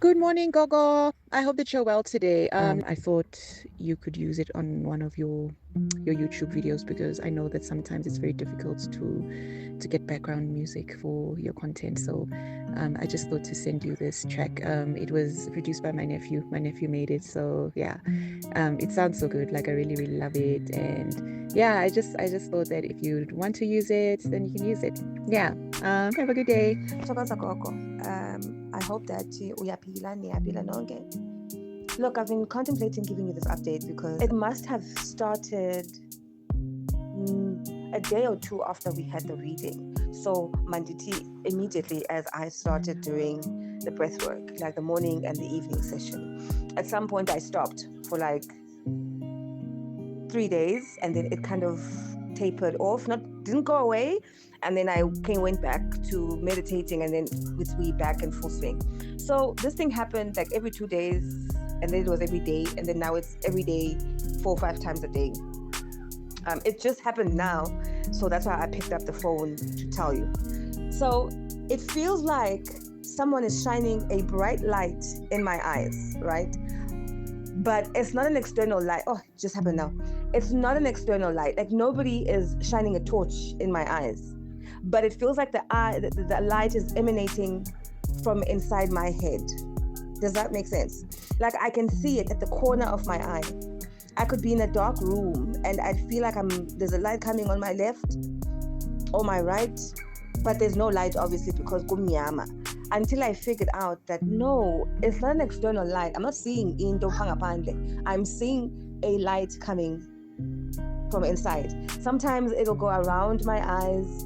Good morning, Gogo. I hope that you're well today. I thought you could use it on one of your YouTube videos because I know that sometimes it's very difficult to get background music for your content. So I just thought to send you this track. It was produced by my nephew. My nephew made it. So yeah, it sounds so good. Like I really, really love it. And yeah, I just thought that if you want to use it, then you can use it. Yeah. Have a good day. Thokoza Gogo. I hope that uyaphila niyaphila nonke. Look, I've been contemplating giving you this update because it must have started a day or two after we had the reading. So Manditi, immediately as I started doing the breath work, like the morning and the evening session, at some point I stopped for like 3 days and then it kind of tapered off, didn't go away, and then I went back to meditating, and then we back in full swing. So this thing happened like every 2 days, and then it was every day, and then now it's every day, 4 or 5 times a day. It just happened now, so that's why I picked up the phone to tell you. So it feels like someone is shining a bright light in my eyes, right? But it's not an external light. Oh, it just happened now. It's not an external light. Like nobody is shining a torch in my eyes. But it feels like the light is emanating from inside my head. Does that make sense? Like I can see it at the corner of my eye. I could be in a dark room and I'd feel like there's a light coming on my left or my right, but there's no light obviously because kumnyama. Until I figured out that no, it's not an external light. I'm not seeing into hangapandle. I'm seeing a light coming from inside. Sometimes it'll go around my eyes.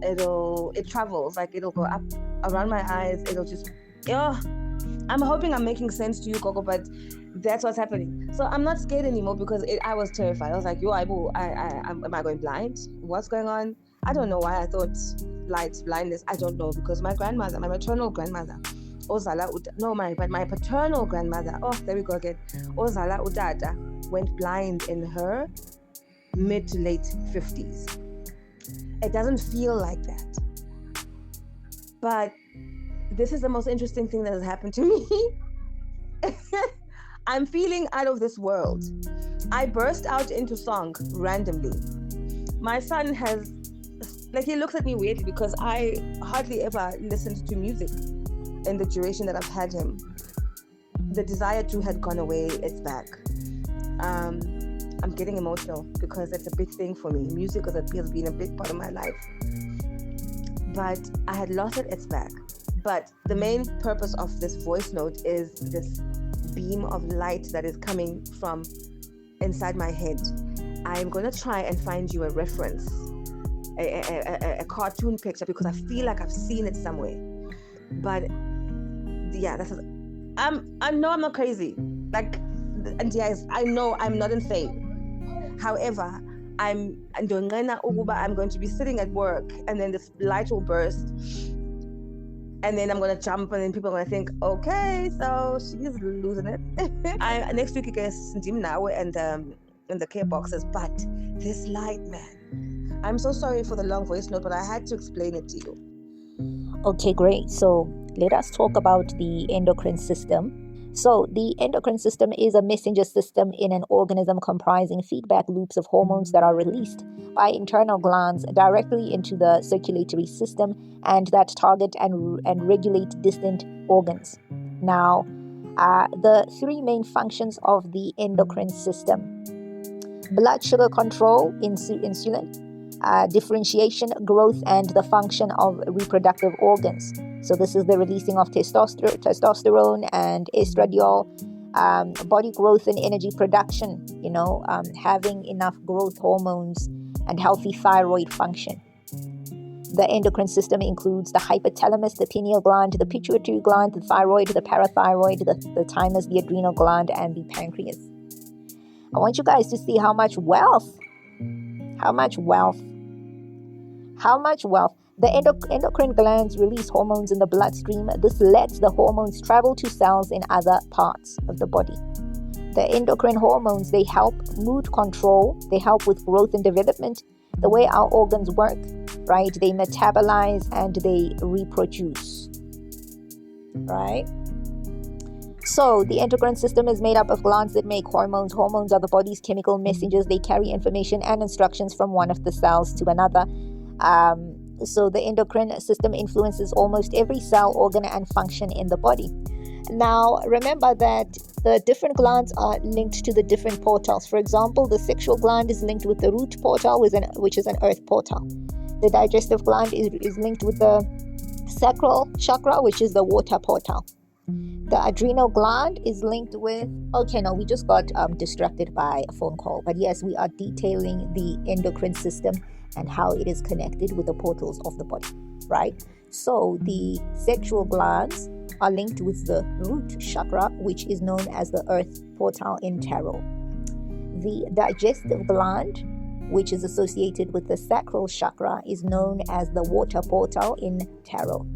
It travels, like it'll go up around my eyes. It'll just, I'm hoping I'm making sense to you, Coco, but that's what's happening. So I'm not scared anymore because I was terrified. I was like, am I going blind? What's going on? I don't know why I thought blindness. I don't know, because my grandmother, my maternal grandmother, my paternal grandmother, there we go again, Ozala Udada, went blind in her mid to late 50s. It doesn't feel like that. But this is the most interesting thing that has happened to me. I'm feeling out of this world. I burst out into song randomly. My son has, he looks at me weirdly because I hardly ever listened to music in the duration that I've had him. The desire to had gone away, it's back. I'm getting emotional because it's a big thing for me. Music has been a big part of my life. But I had lost it, it's back. But the main purpose of this voice note is this beam of light that is coming from inside my head. I'm going to try and find you a reference, a cartoon picture, because I feel like I've seen it somewhere. But yeah, I know I'm not crazy. And yes, I know I'm not insane. However, I'm going to be sitting at work and then this light will burst. And then I'm going to jump and then people are going to think, okay, so she's losing it. Next week, I guess, now and in the care boxes. But this light, man, I'm so sorry for the long voice note, but I had to explain it to you. Okay, great. So let us talk about the endocrine system. So the endocrine system is a messenger system in an organism comprising feedback loops of hormones that are released by internal glands directly into the circulatory system and that target and regulate distant organs. Now, the three main functions of the endocrine system: blood sugar control, insulin, differentiation, growth, and the function of reproductive organs. So this is the releasing of testosterone and estradiol, body growth and energy production, having enough growth hormones and healthy thyroid function. The endocrine system includes the hypothalamus, the pineal gland, the pituitary gland, the thyroid, the parathyroid, the thymus, the adrenal gland, and the pancreas. I want you guys to see how much wealth the endocrine glands release hormones in the bloodstream. This lets the hormones travel to cells in other parts of the body. The endocrine hormones, they help mood control, they help with growth and development, the way our organs work, right? They metabolize and they reproduce, right? So the endocrine system is made up of glands that make hormones. Hormones are the body's chemical messengers. They carry information and instructions from one of the cells to another. So the endocrine system influences almost every cell, organ, and function in the body. Now, remember that the different glands are linked to the different portals. For example, the sexual gland is linked with the root portal, which is an earth portal. The digestive gland is linked with the sacral chakra, which is the water portal. The adrenal gland is linked with... Okay, no, we just got distracted by a phone call. But yes, we are detailing the endocrine system and how it is connected with the portals of the body, right? So the sexual glands are linked with the root chakra, which is known as the earth portal in tarot. The digestive gland, which is associated with the sacral chakra, is known as the water portal in tarot.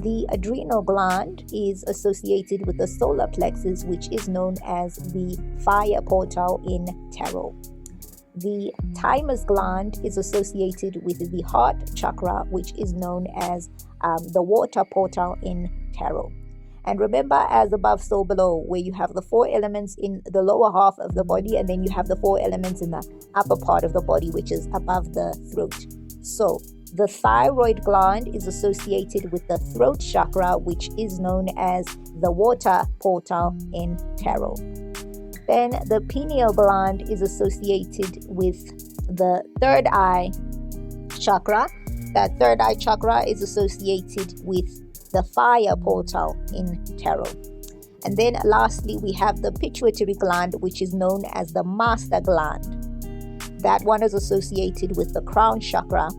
The adrenal gland is associated with the solar plexus, which is known as the fire portal in tarot. The thymus gland is associated with the heart chakra, which is known as the water portal in tarot. And remember, as above, so below, where you have the 4 elements in the lower half of the body, and then you have the 4 elements in the upper part of the body, which is above the throat. So the thyroid gland is associated with the throat chakra, which is known as the water portal in tarot. Then the pineal gland is associated with the third eye chakra. That third eye chakra is associated with the fire portal in tarot. And then lastly, we have the pituitary gland, which is known as the master gland. That one is associated with the crown chakra,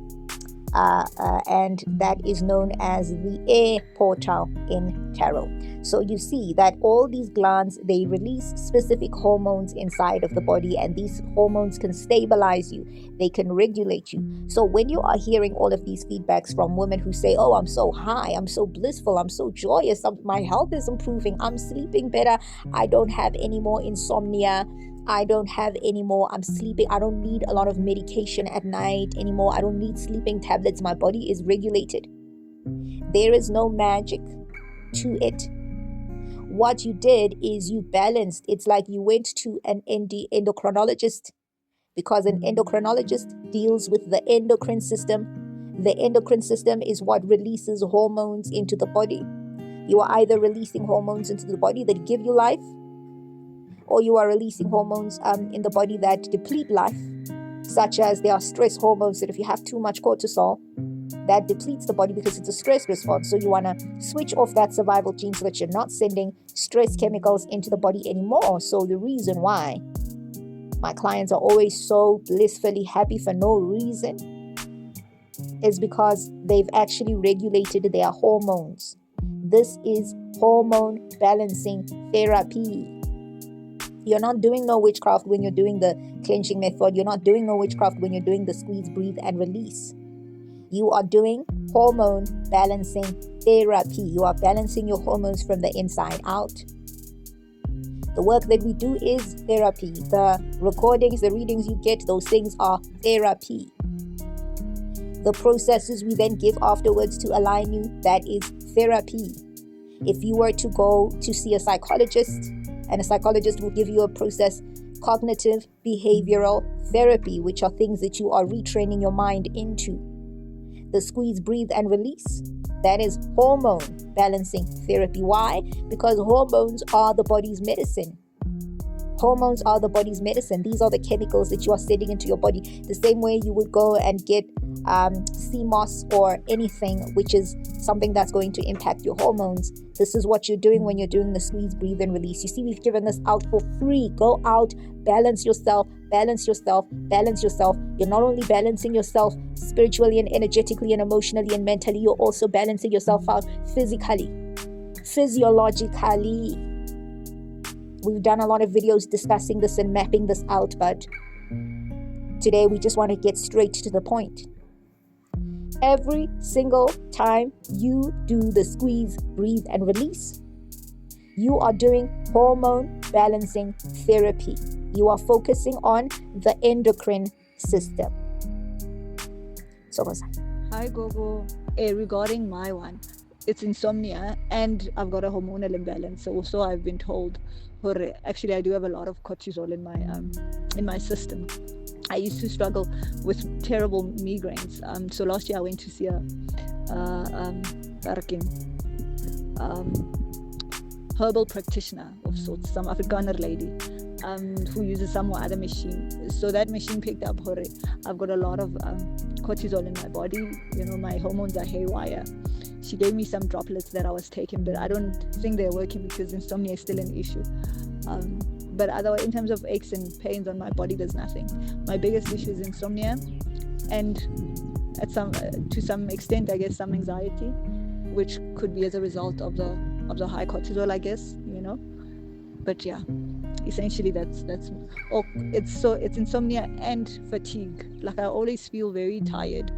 and that is known as the air portal in tarot. So you see that all these glands, they release specific hormones inside of the body, and these hormones can stabilize you, they can regulate you. So when you are hearing all of these feedbacks from women who say, oh, I'm so high, I'm so blissful, I'm so joyous, my health is improving, I'm sleeping better, I don't have any more insomnia, I don't have any more, I'm sleeping, I don't need a lot of medication at night anymore, I don't need sleeping tablets, my body is regulated. There is no magic to it. What you did is you balanced. It's like you went to an endocrinologist, because an endocrinologist deals with the endocrine system. The endocrine system is what releases hormones into the body. You are either releasing hormones into the body that give you life, or you are releasing hormones in the body that deplete life, such as there are stress hormones that if you have too much cortisol, that depletes the body because it's a stress response. So you want to switch off that survival gene so that you're not sending stress chemicals into the body anymore. So the reason why my clients are always so blissfully happy for no reason is because they've actually regulated their hormones. This is hormone balancing therapy. You're not doing no witchcraft when you're doing the clenching method. You're not doing no witchcraft when you're doing the squeeze, breathe, and release. You are doing hormone balancing therapy. You are balancing your hormones from the inside out. The work that we do is therapy. The recordings, the readings you get, those things are therapy. The processes we then give afterwards to align you, that is therapy. If you were to go to see a psychologist, and a psychologist will give you a process, cognitive behavioral therapy, which are things that you are retraining your mind into. The squeeze, breathe, and release, that is hormone balancing therapy. Why? Because hormones are the body's medicine. Hormones are the body's medicine. These are the chemicals that you are sending into your body. The same way you would go and get sea moss or anything, which is something that's going to impact your hormones. This is what you're doing when you're doing the squeeze, breathe, and release. You see, we've given this out for free. Go out, balance yourself, balance yourself, balance yourself. You're not only balancing yourself spiritually and energetically and emotionally and mentally, you're also balancing yourself out physically, physiologically. We've done a lot of videos discussing this and mapping this out, but today we just want to get straight to the point. Every single time you do the squeeze, breathe, and release, you are doing hormone balancing therapy. You are focusing on the endocrine system. So, Hi, Gogo. Regarding my one, it's insomnia and I've got a hormonal imbalance. So I've been told, actually I do have a lot of cortisol in my system. I used to struggle with terrible migraines. So last year I went to see a herbal practitioner of sorts, some Afrikaner lady who uses some other machine. So that machine picked up, I've got a lot of cortisol in my body. My hormones are haywire. She gave me some droplets that I was taking, but I don't think they're working because insomnia is still an issue. But otherwise, in terms of aches and pains on my body, there's nothing. My biggest issue is insomnia, and to some extent, I guess, some anxiety, which could be as a result of the high cortisol, I guess. But yeah, essentially that's it's insomnia and fatigue. Like I always feel very tired.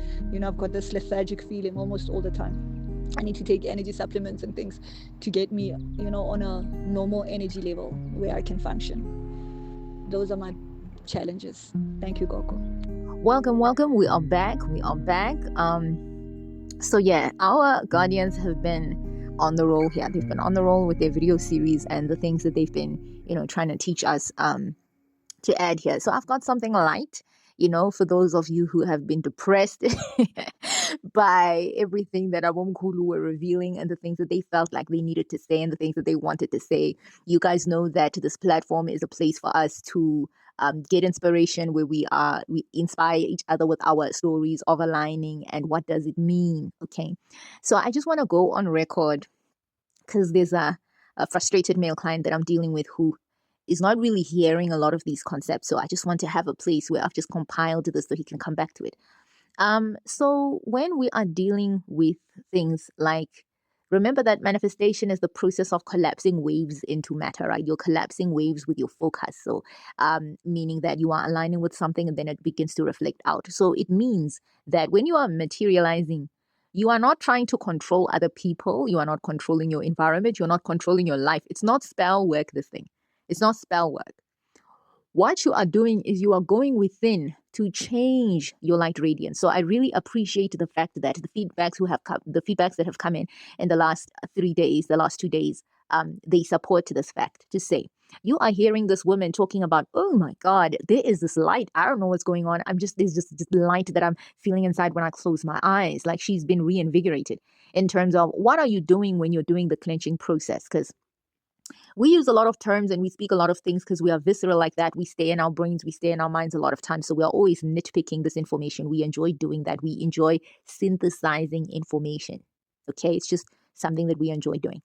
I've got this lethargic feeling almost all the time. I need to take energy supplements and things to get me, on a normal energy level where I can function. Those are my challenges. Thank you, Gogo. Welcome. We are back. So yeah, our guardians have been on the roll here. They've been on the roll with their video series and the things that they've been, trying to teach us to add here. So I've got something light, for those of you who have been depressed by everything that Abomkhulu were revealing and the things that they felt like they needed to say and the things that they wanted to say. You guys know that this platform is a place for us to get inspiration, where we inspire each other with our stories of aligning and what does it mean. Okay, so I just want to go on record because there's a frustrated male client that I'm dealing with who is not really hearing a lot of these concepts. So I just want to have a place where I've just compiled this so he can come back to it. So when we are dealing with things like, remember that manifestation is the process of collapsing waves into matter, right? You're collapsing waves with your focus. So, meaning that you are aligning with something and then it begins to reflect out. So it means that when you are materializing, you are not trying to control other people. You are not controlling your environment. You're not controlling your life. It's not spell work, this thing. It's not spell work. What you are doing is you are going within to change your light radiance. So I really appreciate the fact that the feedbacks that have come in the last 3 days, the last 2 days, they support this fact to say, you are hearing this woman talking about, oh my God, there is this light. I don't know what's going on. There's just this light that I'm feeling inside when I close my eyes. Like she's been reinvigorated in terms of what are you doing when you're doing the clenching process? Because we use a lot of terms and we speak a lot of things because we are visceral like that. We stay in our brains, we stay in our minds a lot of times. So we are always nitpicking this information. We enjoy doing that. We enjoy synthesizing information. Okay, it's just something that we enjoy doing.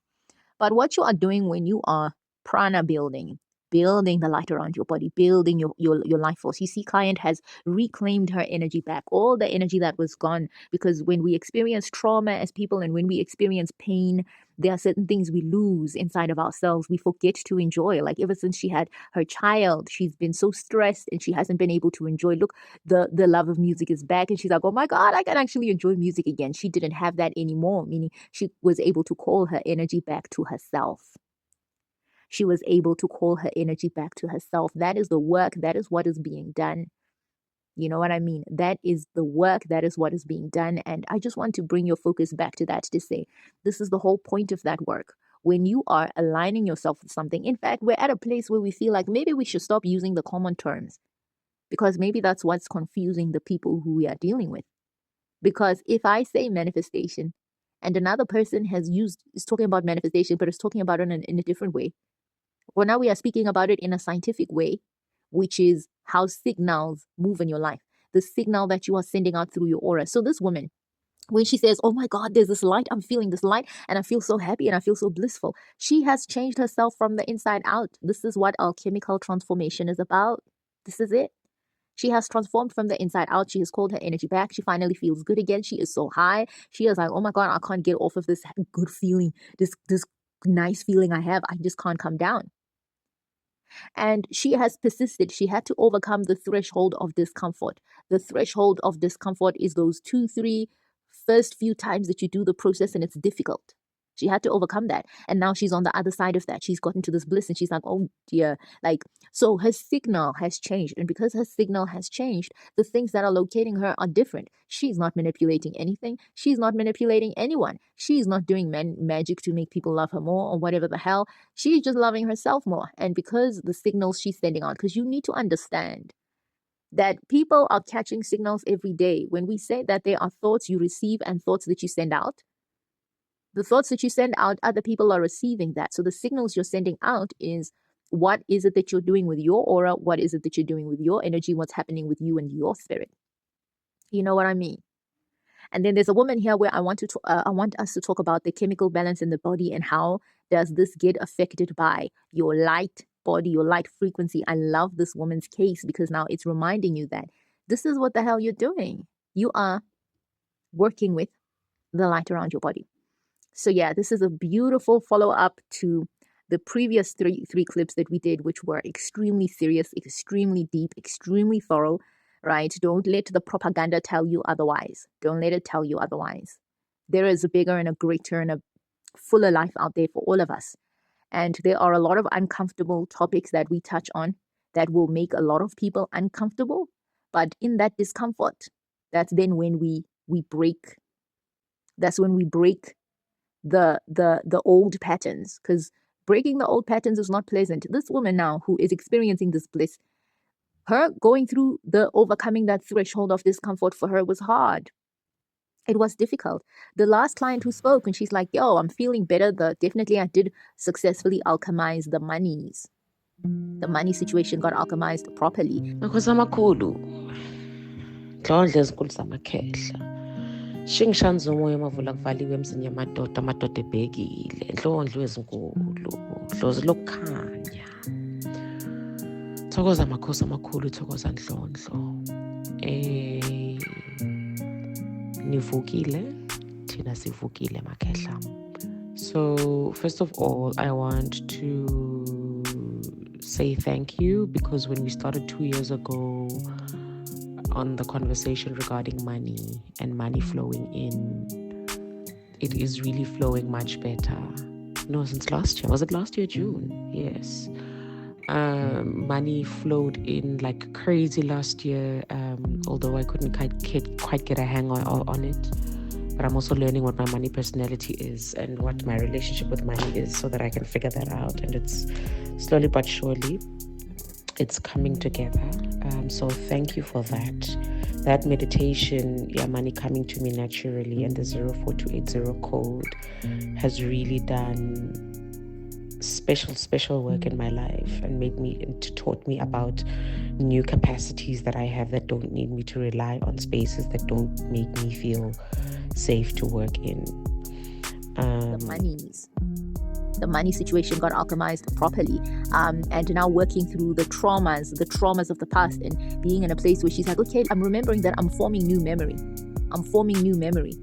But what you are doing when you are prana building the light around your body, building your life force. You see, client has reclaimed her energy back, all the energy that was gone. Because when we experience trauma as people and when we experience pain, there are certain things we lose inside of ourselves. We forget to enjoy. Like ever since she had her child, she's been so stressed and she hasn't been able to enjoy. Look, the love of music is back. And she's like, oh my God, I can actually enjoy music again. She didn't have that anymore, meaning she was able to call her energy back to herself. She was able to call her energy back to herself. That is the work. That is what is being done. You know what I mean? That is the work. That is what is being done. And I just want to bring your focus back to that to say, this is the whole point of that work. When you are aligning yourself with something, in fact, we're at a place where we feel like maybe we should stop using the common terms because maybe that's what's confusing the people who we are dealing with. Because if I say manifestation and another person is talking about manifestation, but is talking about it in a different way. Well, now we are speaking about it in a scientific way, which is how signals move in your life, the signal that you are sending out through your aura. So this woman, when she says, oh my God, there's this light, I'm feeling this light and I feel so happy and I feel so blissful. She has changed herself from the inside out. This is what alchemical transformation is about. This is it. She has transformed from the inside out. She has called her energy back. She finally feels good again. She is so high. She is like, oh my God, I can't get off of this good feeling, this nice feeling I have. I just can't come down. And she has persisted. She had to overcome the threshold of discomfort. The threshold of discomfort is those 2-3 first few times that you do the process and it's difficult. She had to overcome that. And now she's on the other side of that. She's gotten to this bliss and she's like, oh dear. Like, so her signal has changed. And because her signal has changed, the things that are locating her are different. She's not manipulating anything. She's not manipulating anyone. She's not doing magic to make people love her more or whatever the hell. She's just loving herself more. And because the signals she's sending out, because you need to understand that people are catching signals every day. When we say that there are thoughts you receive and thoughts that you send out, the thoughts that you send out, other people are receiving that. So the signals you're sending out is what is it that you're doing with your aura? What is it that you're doing with your energy? What's happening with you and your spirit? You know what I mean? And then there's a woman here where I want us to talk about the chemical balance in the body and how does this get affected by your light body, your light frequency. I love this woman's case because now it's reminding you that this is what the hell you're doing. You are working with the light around your body. So yeah, this is a beautiful follow-up to the previous three clips that we did, which were extremely serious, extremely deep, extremely thorough, right? Don't let the propaganda tell you otherwise. Don't let it tell you otherwise. There is a bigger and a greater and a fuller life out there for all of us. And there are a lot of uncomfortable topics that we touch on that will make a lot of people uncomfortable. But in that discomfort, that's then when we break. That's when we break the old patterns, because breaking the old patterns is not pleasant. This woman now who is experiencing this bliss, her going through the overcoming that threshold of discomfort for her was hard. It was difficult. The last client who spoke and she's like, yo, I'm feeling better. Definitely I did successfully alchemize the monies. The money situation got alchemized properly. Shingishanza umoya amavula kuvaliwe emzini yamadoda amadoda ebhekile enhlondlo ezinkulu dlozi lokukhanya thokoza amakhosi amakhulu thokoza nhlondlo nivukile thina sivukile makhehla. So first of all, I want to say thank you because when we started 2 years ago on the conversation regarding money and money flowing in, it is really flowing much better. No, since last year. Was it last year, June? Yes. Money flowed in like crazy last year, although I couldn't quite get a hang on it. But I'm also learning what my money personality is and what my relationship with money is so that I can figure that out. And it's slowly but surely, it's coming together. So thank you for that. That meditation, money coming to me naturally, and the 04280 code has really done special work in my life and taught me about new capacities that I have that don't need me to rely on spaces that don't make me feel safe to work in. The money situation got alchemized properly, and now working through the traumas of the past and being in a place where she's like, okay, I'm remembering that I'm forming new memory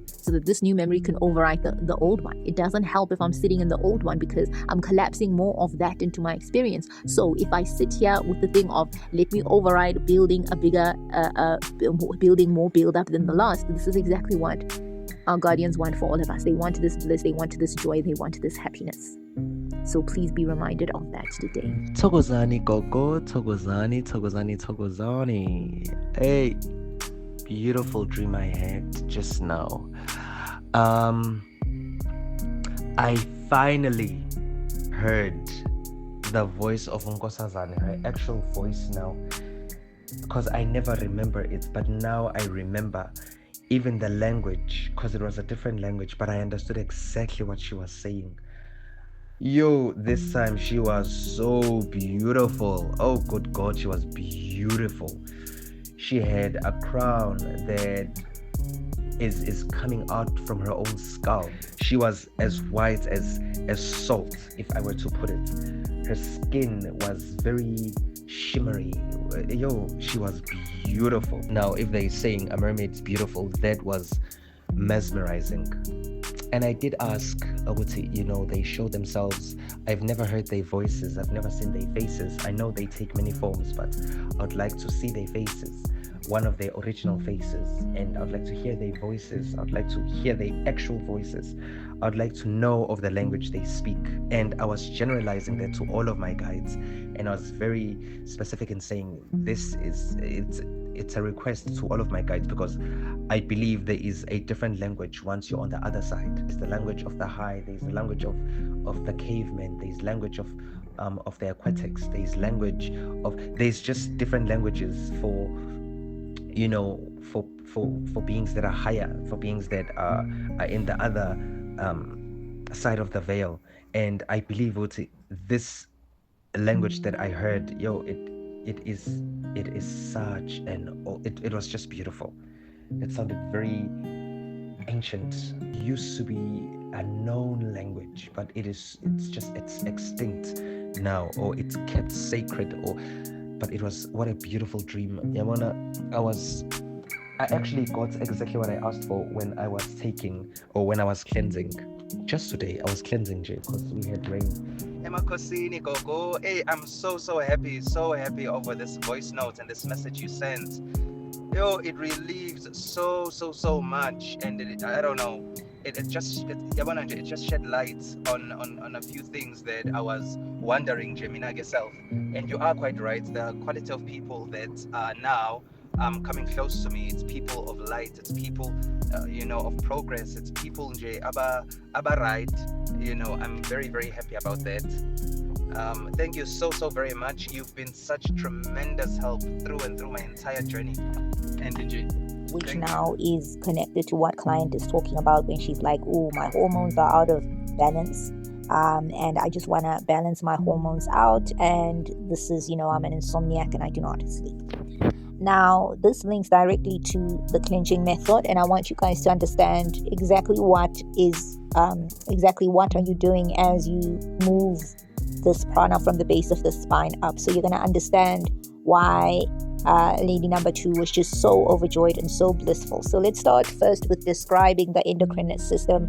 so that this new memory can override the old one. It doesn't help if I'm sitting in the old one because I'm collapsing more of that into my experience. So if I sit here with the thing of let me override building a bigger building more build up than the last, this is exactly what our guardians want for all of us. They want this bliss, they want this joy, they want this happiness. So please be reminded of that today. Thokozani gogo, thokozani. Hey, beautiful dream I had just now. I finally heard the voice of Nkosazane, her actual voice now, because I never remember it, but now I remember even the language, because it was a different language, but I understood exactly what she was saying. Yo, this time she was so beautiful. Oh, good God, she was beautiful. She had a crown that is coming out from her own skull. She was as white as salt, if I were to put it. Her skin was very shimmery. Yo, she was beautiful. Now, if they're saying a mermaid's beautiful, that was mesmerizing. And I did ask, they show themselves. I've never heard their voices. I've never seen their faces. I know they take many forms, but I would like to see their faces. one of their original faces, and I'd like to hear their voices. I'd like to hear their actual voices. I'd like to know of the language they speak. And I was generalizing that to all of my guides, and I was very specific in saying it's a request to all of my guides, because I believe there is a different language once you're on the other side. There's the language of the high, there's the language of the cavemen, there's language of the aquatics, there's just different languages for for beings that are higher, for beings that are in the other side of the veil. And I believe this language that I heard, it is such it was just beautiful. It sounded very ancient. It used to be a known language, but it's extinct now, or it's kept sacred, but it was, what a beautiful dream. I actually got exactly what I asked for when I was cleansing. Just today, I was cleansing, Jay, because we had rain. Emma Kosini, Gogo. Hey, I'm so happy over this voice note and this message you sent. It relieves so much, and I don't know. It just shed light on a few things that I was wondering, Gemina yourself. And you are quite right. The quality of people that are now coming close to me, it's people of light, it's people of progress, it's people aba right. I'm very happy about that. Thank you so very much. You've been such tremendous help through and through my entire journey. And which now is connected to what client is talking about when she's like, oh, my hormones are out of balance, and I just want to balance my hormones out, and this is, I'm an insomniac and I do not sleep. Now, this links directly to the clenching method, and I want you guys to understand exactly what are you doing as you move this prana from the base of the spine up. So you're going to understand why lady number 2 was just so overjoyed and so blissful. So let's start first with describing the endocrine system.